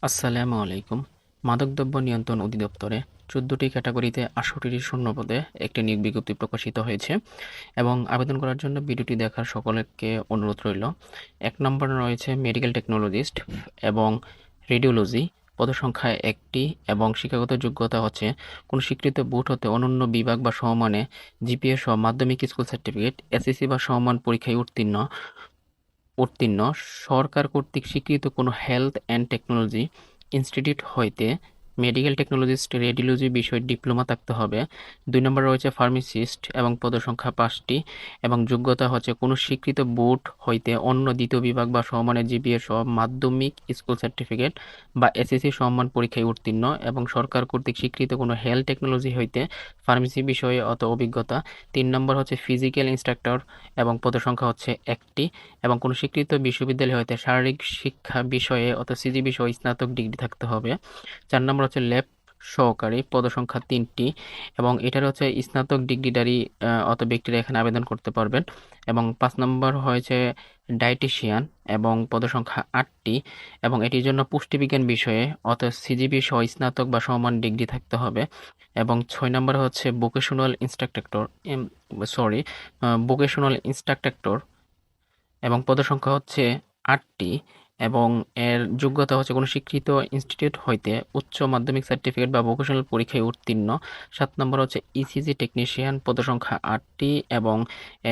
আসসালামু আলাইকুম। মাদকদ্রব্য নিয়ন্ত্রণ অধিদপ্তরে ১৪টি ক্যাটাগরিতে ৬৮টি শূন্যপদে একটি নিয়োগ বিজ্ঞপ্তি প্রকাশিত হয়েছে এবং আবেদন করার জন্য ভিডিওটি দেখার সকলকে অনুরোধ রইল। ১ নম্বরে রয়েছে মেডিকেল টেকনোলজিস্ট এবং রেডিওলজি, পদসংখ্যা ১টি এবং শিক্ষাগত যোগ্যতা হচ্ছে কোনো স্বীকৃত বোর্ড হতে অনন্য বিভাগ বা সমমানে জিপিএ সহ মাধ্যমিক স্কুল সার্টিফিকেট, এসএসসি বা সমমান পরীক্ষায় উত্তীর্ণ সরকার কর্তৃক স্বীকৃত কোনো হেলথ অ্যান্ড টেকনোলজি ইনস্টিটিউট হইতে মেডিকেল টেকনোলজিস্ট রেডিওলজি বিষয়ে ডিপ্লোমা থাকতে হবে। ২ নম্বরে রয়েছে ফার্মাসিস্ট এবং পদসংখ্যা ৫টি এবং যোগ্যতা হচ্ছে কোনো স্বীকৃত বোর্ড হইতে অন্য দ্বিতীয় বিভাগ বা সমমানের জিপিএ সহ মাধ্যমিক স্কুল সার্টিফিকেট বা এসএসসি সমমান পরীক্ষায় উত্তীর্ণ এবং সরকার কর্তৃক স্বীকৃত কোনো হেলথ টেকনোলজি হইতে ফার্মেসি বিষয়ে অত অভিজ্ঞতা। ৩ নম্বর হচ্ছে ফিজিক্যাল ইনস্ট্রাক্টর এবং পদসংখ্যা হচ্ছে ১টি এবং কোনো স্বীকৃত বিশ্ববিদ্যালয় হইতে শারীরিক শিক্ষা বিষয়ে অর্থাৎ সিজি বিষয়ে স্নাতক ডিগ্রি থাকতে হবে। ৪ নম্বর হচ্ছে ল্যাব সহকারী, পদসংখ্যা ৩টি এবং এটার হচ্ছে স্নাতক ডিগ্রিধারী অত ব্যক্তিরা এখানে আবেদন করতে পারবেন। এবং ৫ নম্বর হয়েছে ডায়েটিশিয়ান এবং পদসংখ্যা ৮টি এবং এটির জন্য পুষ্টিবিজ্ঞান বিষয়ে অর্থাৎ সিজিপি সহ স্নাতক বা সমান ডিগ্রি থাকতে হবে। এবং ৬ নম্বরে হচ্ছে ভোকেশনাল ইনস্ট্রাক্টর এবং পদসংখ্যা হচ্ছে ৮টি এবং এর যোগ্যতা হচ্ছে কোনো স্বীকৃত ইনস্টিটিউট হইতে উচ্চ মাধ্যমিক সার্টিফিকেট বা ভোকেশনাল পরীক্ষায় উত্তীর্ণ। ৭ নম্বর হচ্ছে ইসিজি টেকনিশিয়ান, পদসংখ্যা ৮টি এবং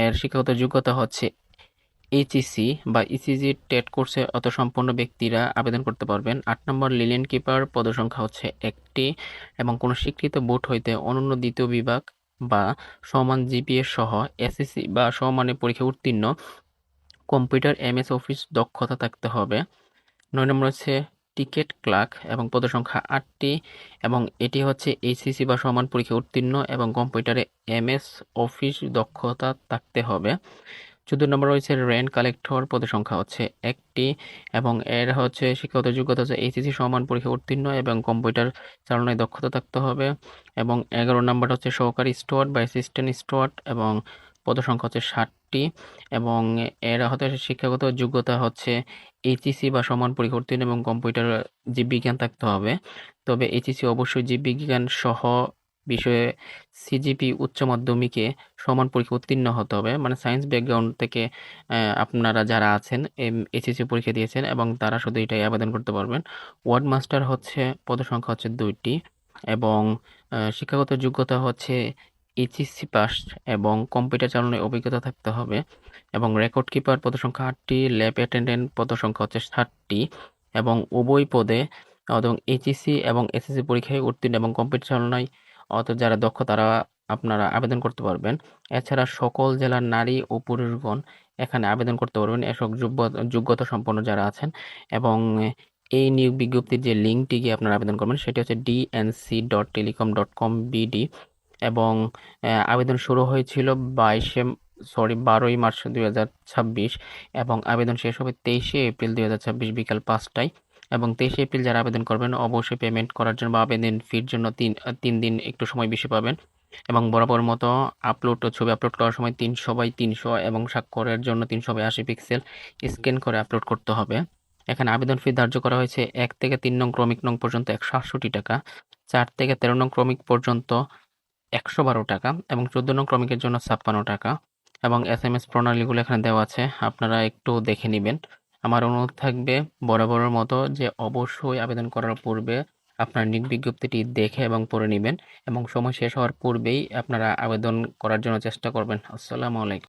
এর শিক্ষাগত যোগ্যতা হচ্ছে এইচইসি বা ইসিজি টেট কোর্সে সম্পন্ন ব্যক্তিরা আবেদন করতে পারবেন। ৮ নম্বর লিনেন কিপার, পদসংখ্যা হচ্ছে ১টি এবং কোনো স্বীকৃত বোর্ড হইতে অনন্য দ্বিতীয় বিভাগ বা সমান জিপিএ সহ এসএসসি বা সমমানের পরীক্ষায় উত্তীর্ণ, কম্পিউটার এমএস অফিস দক্ষতা থাকতে হবে। ৯ নম্বর হচ্ছে টিকেট ক্লার্ক এবং পদসংখ্যা ৮টি এবং এটি হচ্ছে এইচএসসি বা সমান পরীক্ষায় উত্তীর্ণ এবং কম্পিউটারে এমএস অফিস দক্ষতা থাকতে হবে। ১৪ নম্বর রয়েছে রেন্ট কালেক্টর, পদসংখ্যা হচ্ছে ১টি এবং এর হচ্ছে শিক্ষাগত যোগ্যতা হচ্ছে এইচএসসি সমান পরীক্ষায় উত্তীর্ণ এবং কম্পিউটার চালনায় দক্ষতা থাকতে হবে। এবং ১১ নম্বর হচ্ছে সহকারী স্টুয়ার্ড বা অ্যাসিস্ট্যান্ট স্টুয়ার্ড এবং পদসংখ্যা হচ্ছে ৬০টি এবং এরা হতে শিক্ষাগত যোগ্যতা হচ্ছে এইচএসসি বা সমান পরীক্ষা উত্তীর্ণ এবং কম্পিউটার জীববিজ্ঞান থাকতে হবে। তবে এইচএসসি অবশ্যই জীববিজ্ঞান সহ বিষয়ে সিজিপি উচ্চ মাধ্যমিকে সমান পরীক্ষা উত্তীর্ণ হতে হবে, মানে সায়েন্স ব্যাকগ্রাউন্ড থেকে আপনারা যারা আছেন এইচএসসি পরীক্ষা দিয়েছেন এবং তারা শুধু এটাই আবেদন করতে পারবেন। ওয়ার্ড মাস্টার হচ্ছে পদসংখ্যা হচ্ছে ২টি এবং শিক্ষাগত যোগ্যতা হচ্ছে এইচএসসি পাস এবং কম্পিউটার চালানোর অভিজ্ঞতা থাকতে হবে। এবং রেকর্ড কিপার, পদসংখ্যা ৮টি, ল্যাব অ্যাটেন্ডেন্ট, পদসংখ্যা হচ্ছে ৬০টি এবং উভয় পদে এবং এইচএসসি এবং এসএসসি পরীক্ষায় উত্তীর্ণ এবং কম্পিউটার চালনায় যারা দক্ষ তারা আপনারা আবেদন করতে পারবেন। এছাড়া সকল জেলার নারী ও পুরুষগণ এখানে আবেদন করতে পারবেন, এসব যোগ্যতা সম্পন্ন যারা আছেন। এবং এই নিয়োগ বিজ্ঞপ্তির যে লিঙ্কটি গিয়ে আপনারা আবেদন করবেন সেটি হচ্ছে dnc.telecom.com.bd এবং আবেদন শুরু হয়েছিল ১২ই মার্চ ২০২৬ এবং আবেদন শেষ হবে ২৩শে এপ্রিল ২০২৬ বিকাল ৫টায়। এবং ২৩শে এপ্রিল যারা আবেদন করবেন অবশ্যই পেমেন্ট করার জন্য বা আবেদন ফির জন্য ৩ দিন একটু সময় বেশি পাবেন। এবং বরাবর মতো ছবি আপলোড করার সময় ৩০০/৩০০ এবং স্বাক্ষরের জন্য ৩৮০ পিক্সেল স্ক্যান করে আপলোড করতে হবে। এখানে আবেদন ফি ধার্য করা হয়েছে ১ থেকে ৩ নং ক্রমিক নং পর্যন্ত ১৬৮ টাকা, ৪ থেকে ১৩ নং ক্রমিক পর্যন্ত ১১২ টাকা এবং ১৪ নং ক্রমিকের জন্য ৫৬ টাকা এবং এসএমএস প্রণালীগুলো এখানে দেওয়া আছে, আপনারা একটু দেখে নিবেন। আমার অনুরোধ থাকবে বরাবরের মতো যে অবশ্যই আবেদন করার পূর্বে আপনার নিয়োগ বিজ্ঞপ্তিটি দেখে এবং পড়ে নিবেন এবং সময় শেষ হওয়ার পূর্বেই আপনারা আবেদন করার জন্য চেষ্টা করবেন। আসসালামু আলাইকুম।